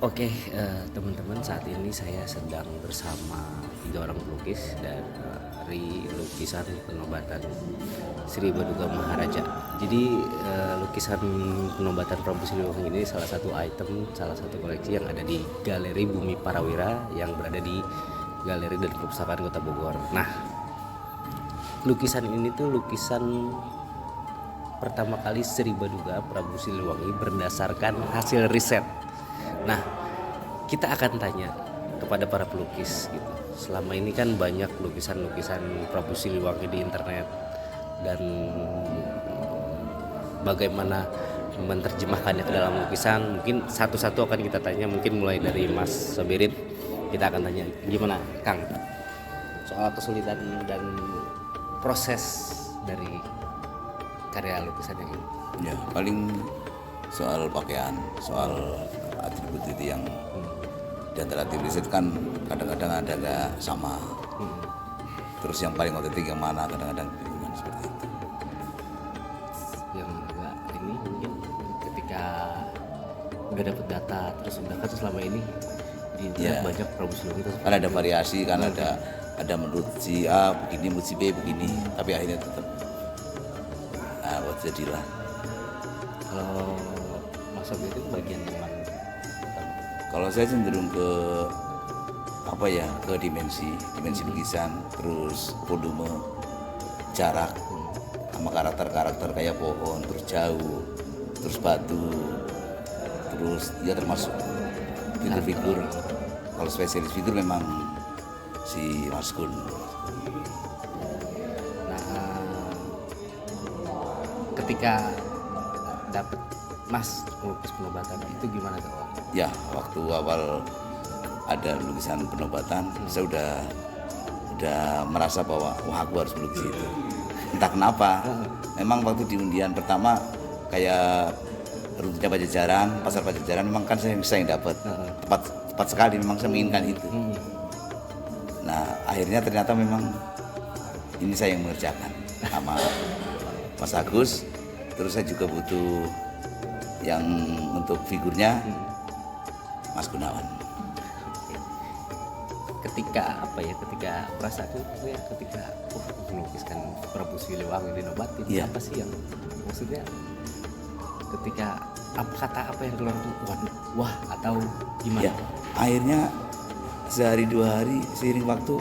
Oke, teman-teman, saat ini saya sedang bersama 3 orang pelukis dari lukisan penobatan Sri Baduga Maharaja. Jadi lukisan penobatan Prabu Siliwangi ini salah satu item, salah satu koleksi yang ada di Galeri Bumi Parawira yang berada di Galeri dan Perpustakaan Kota Bogor. Nah, lukisan ini tuh lukisan pertama kali Sri Baduga Prabu Siliwangi berdasarkan hasil riset. Nah, kita akan tanya kepada para pelukis gitu. Selama ini kan banyak lukisan-lukisan Prabu Siliwangi di internet, dan bagaimana menerjemahkannya ke dalam lukisan. Mungkin satu-satu akan kita tanya, mungkin mulai dari Mas Sabirin. Kita akan tanya gimana Kang soal kesulitan dan proses dari karya lukisan yang ini. Ya, paling soal pakaian, soal atribut itu yang di antara atribut itu kan kadang-kadang ada nggak sama. Terus yang paling otentik yang mana, kadang-kadang bingungan seperti itu. Yang agak ini mungkin ketika udah dapet data, terus udah kan selama ini di internet banyak Prabu Siliwangi itu Kan ada variasi, kan ada menurut si A begini, menurut si B begini, tapi akhirnya tetap buat jadilah. kalau Mas Sobi itu bagian yang mana? Kalau saya cenderung ke ke dimensi lukisan, terus volume, jarak, sama karakter kayak pohon, terus jauh, terus batu, terus ya termasuk figur-figur. Kalau spesialis figur memang si Mas Gun. Nah, ketika dapet Mas melukis penobatan itu gimana tuh? Ya, waktu awal ada lukisan penobatan, saya udah merasa bahwa wah, aku harus melukis itu. Entah kenapa, memang waktu di undian pertama kayak runtuhnya Pajajaran, pasar Pajajaran, memang kan saya yang dapat. Tepat sekali, memang saya menginginkan itu. Nah, akhirnya ternyata memang ini saya yang mengerjakan sama Mas Agus. Terus saya juga butuh yang untuk figurnya Mas Gunawan. Ketika perasaan saya ketika melukiskan Prabu Siliwangi dinobatin, apa sih yang maksudnya ketika kata apa yang keluar tuh, waduh, wah, atau gimana? Ya, akhirnya sehari 2 hari seiring waktu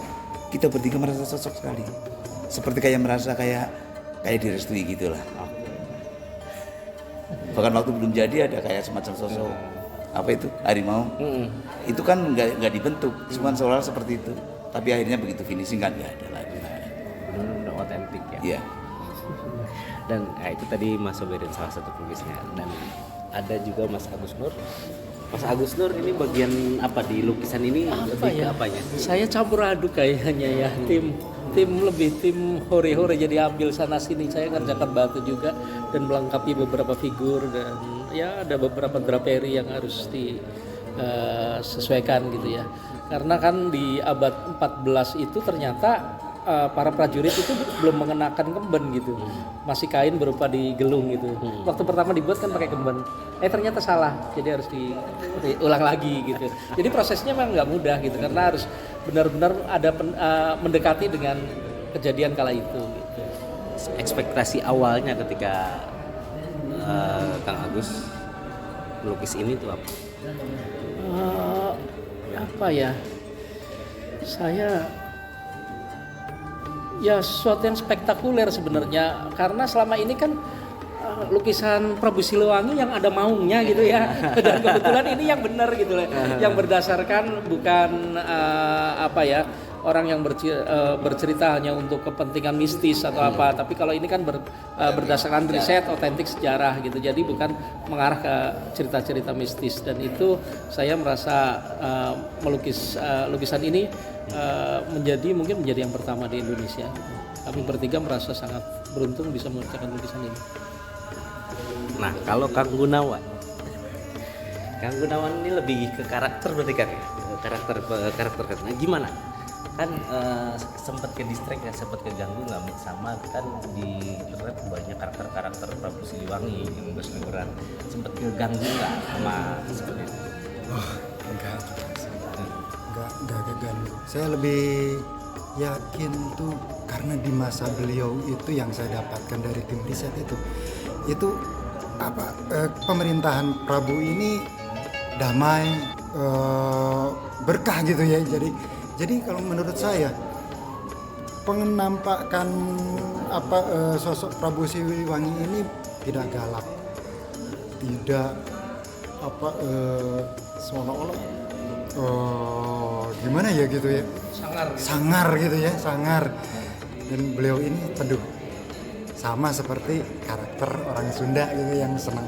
kita bertiga merasa cocok sekali, seperti kayak merasa kayak direstui gitulah. Bahkan waktu belum jadi ada kayak semacam sosok apa itu harimau. Itu kan nggak dibentuk, cuma seolah seperti itu. Tapi akhirnya begitu finishing kan nggak ada lagi. Benar-benar otentik ya. Iya. Dan itu tadi Mas Sobirin salah satu pelukisnya, dan ada juga Mas Agus Nur. Mas Agus Nur ini bagian apa di lukisan ini? Apa ya? Apanya? Saya campur aduk kayaknya ya, tim hore-hore, jadi ambil sana sini. Saya ngerjakan batu juga dan melengkapi beberapa figur, dan ya ada beberapa draperi yang harus disesuaikan gitu ya. Karena kan di abad 14 itu ternyata para prajurit itu belum mengenakan kemben gitu, masih kain berupa digelung gitu. Waktu pertama dibuat kan pakai kemben, ternyata salah, jadi harus diulang lagi gitu. Jadi prosesnya memang nggak mudah gitu, karena harus benar-benar ada mendekati dengan kejadian kala itu gitu. Ekspektasi awalnya ketika Kang Agus melukis ini tuh apa? Apa ya? Saya ya sesuatu yang spektakuler sebenarnya, karena selama ini kan lukisan Prabu Siliwangi yang ada maungnya gitu ya, dan kebetulan ini yang benar gitu loh, yang berdasarkan bukan orang yang bercerita hanya untuk kepentingan mistis atau apa, tapi kalau ini kan berdasarkan riset otentik sejarah gitu, jadi bukan mengarah ke cerita-cerita mistis. Dan itu saya merasa melukis lukisan ini mungkin menjadi yang pertama di Indonesia. Kami bertiga merasa sangat beruntung bisa mengerjakan lukisan ini. Nah, kalau Kang Gunawan ini lebih ke karakter berarti kan ya? Karakter. Nah, gimana? Kan sempat ke distract ya, sempat keganggu nggak sama kan di internet banyak karakter Prabu Siliwangi yang berseliweran, sempat keganggu nggak sama seperti itu? saya lebih yakin tuh karena di masa beliau itu yang saya dapatkan dari tim riset itu pemerintahan Prabu ini damai, berkah gitu ya. Jadi kalau menurut saya penampakan sosok Prabu Siliwangi ini tidak galak, tidak seolah-olah gimana ya gitu ya, sangar gitu ya, sangar. Dan beliau ini teduh, sama seperti karakter orang Sunda gitu yang senang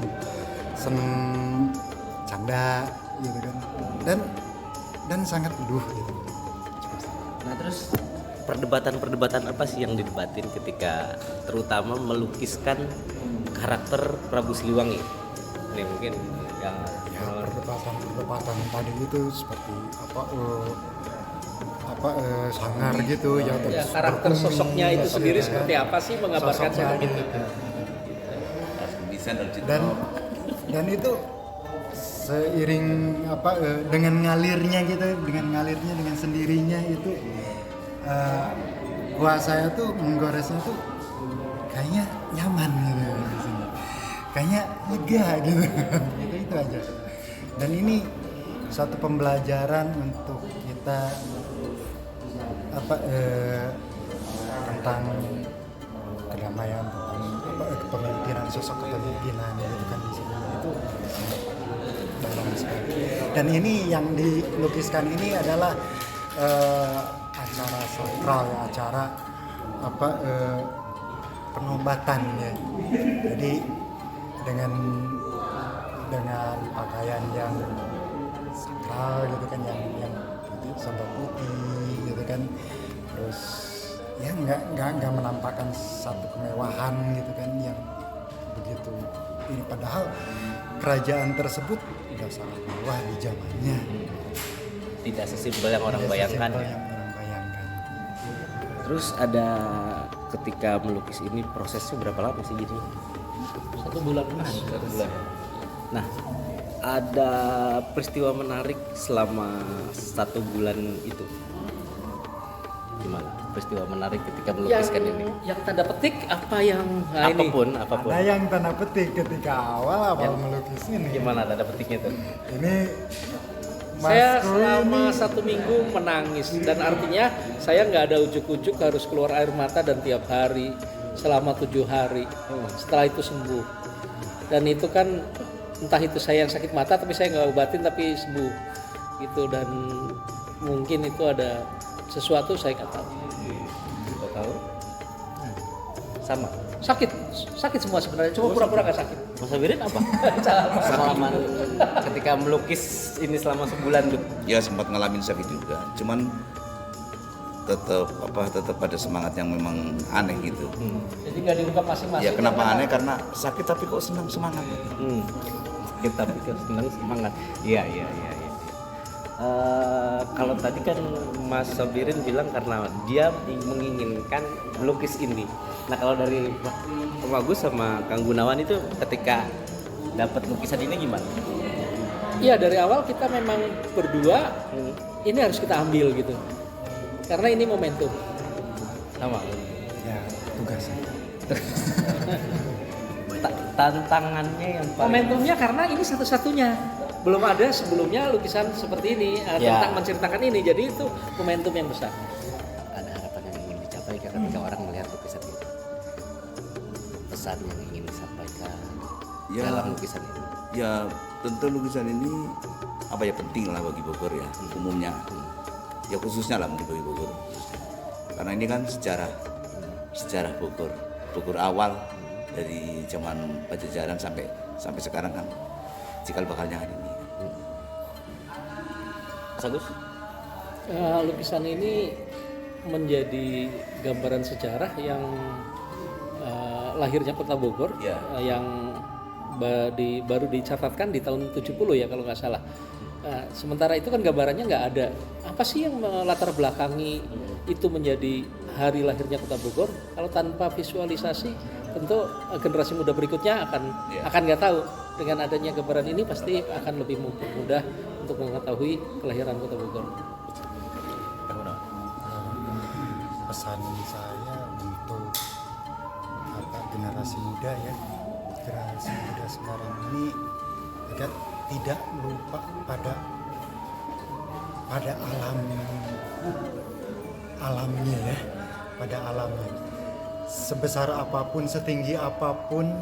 canda gitu kan, dan sangat teduh gitu. Nah terus perdebatan apa sih yang didebatin ketika terutama melukiskan karakter Prabu Siliwangi? Ini mungkin yang perdebatan tadi itu seperti sangar gitu ya, Ya, karakter sosoknya itu sendiri seperti apa sih, menggambarkan seperti itu. Bisa dan itu seiring dengan ngalirnya dengan sendirinya itu kuah saya tuh menggoresnya tuh kayaknya nyaman gitu di sini. Kayaknya lega gitu. itu aja. Dan ini satu pembelajaran untuk kita tentang kedamaian, tentang kepemimpinan, sosok kepemimpinan gitu kan di sini itu dalam sekali. Dan ini yang dilukiskan ini adalah acara sakral ya, acara penobatan ya. Jadi dengan pakaian yang sakral gitu kan, yang putih, sandal putih gitu kan, terus ya nggak menampakkan satu kemewahan gitu kan yang begitu ini, padahal kerajaan tersebut udah sangat mewah di zamannya, tidak sesimpel yang orang bayangkan. Terus ada ketika melukis ini prosesnya berapa lama sih jadi? 1 bulan mas. 1 bulan. Nah, ada peristiwa menarik selama 1 bulan itu. Gimana? Peristiwa menarik ketika melukiskan ini? Yang tanda petik apa yang Apapun. Ada yang tanda petik ketika awal melukis ini. Gimana tanda petiknya tuh? Ini saya selama 1 minggu menangis, dan artinya saya nggak ada ujuk-ujuk harus keluar air mata dan tiap hari selama 7 hari. Setelah itu sembuh. Dan itu kan entah itu saya yang sakit mata tapi saya nggak obatin tapi sembuh gitu, dan mungkin itu ada sesuatu saya nggak tahu. Nggak tahu? Sama. Sakit semua sebenarnya, cuma pura-pura nggak sakit. Mas Abirin apa? Pengalaman ketika melukis ini selama sebulan tuh? Ya sempat ngalamin sakit juga, cuman tetap ada semangat yang memang aneh gitu. Jadi nggak diungkap masing-masing. Ya kenapa aneh, karena sakit tapi kok senang semangat. Sakit tapi kok senang semangat. Iya. Kalau tadi kan Mas Sabirin bilang karena dia menginginkan melukis ini. Nah kalau dari Pak Agus sama Kang Gunawan itu ketika dapat lukisan ini gimana? Iya, dari awal kita memang berdua ini harus kita ambil gitu, karena ini momentum. Sama. Ya tugasnya. Tantangannya yang paling Momentumnya karena ini satu-satunya, belum ada sebelumnya lukisan seperti ini tentang menceritakan ini, jadi itu momentum yang besar. ada harapan yang ingin dicapai ketika orang melihat lukisan ini, pesan yang ingin disampaikan dalam lukisan ini. Ya tentu lukisan ini penting lah bagi Bogor ya, umumnya. Ya khususnya lah bagi Bogor. Karena ini kan sejarah Bogor awal dari zaman Pajajaran sampai sekarang kan cikal bakalnya kan ini. Mas Agus? Lukisan ini menjadi gambaran sejarah yang lahirnya Kota Bogor, yang baru dicatatkan di tahun 70 ya kalau nggak salah. Sementara itu kan gambarannya nggak ada. Apa sih yang melatar belakangi itu menjadi hari lahirnya Kota Bogor? Kalau tanpa visualisasi, tentu generasi muda berikutnya akan nggak tahu. Dengan adanya gambaran ini pasti akan lebih mudah untuk mengetahui kelahiran Kota Bogor. pesan saya untuk generasi muda ya, generasi muda sekarang ini agar tidak lupa pada alamnya ya, pada alamnya. Sebesar apapun, setinggi apapun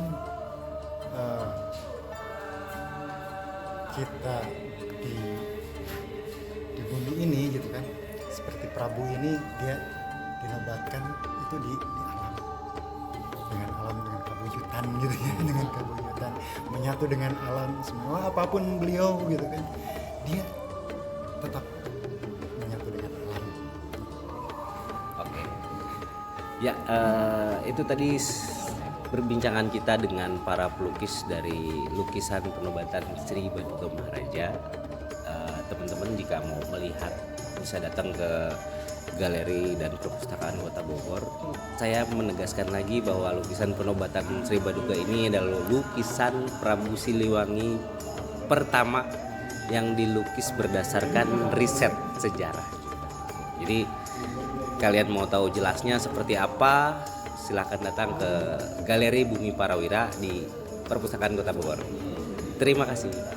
kita di bumi ini gitu kan, seperti Prabu ini dia dinobatkan itu di alam, dengan kawujutan gitu ya, dengan kawujutan, menyatu dengan alam, semua apapun beliau gitu kan, dia tetap menyatu dengan alam. Oke. Ya, itu tadi perbincangan kita dengan para pelukis dari lukisan penobatan Sri Baduga Maharaja. Teman-teman jika mau melihat bisa datang ke Galeri dan Perpustakaan Kota Bogor. Saya menegaskan lagi bahwa lukisan penobatan Sri Baduga ini adalah lukisan Prabu Siliwangi pertama yang dilukis berdasarkan riset sejarah. Jadi kalian mau tahu jelasnya seperti apa, silakan datang ke Galeri Bumi Parawira di Perpustakaan Kota Bogor. Terima kasih.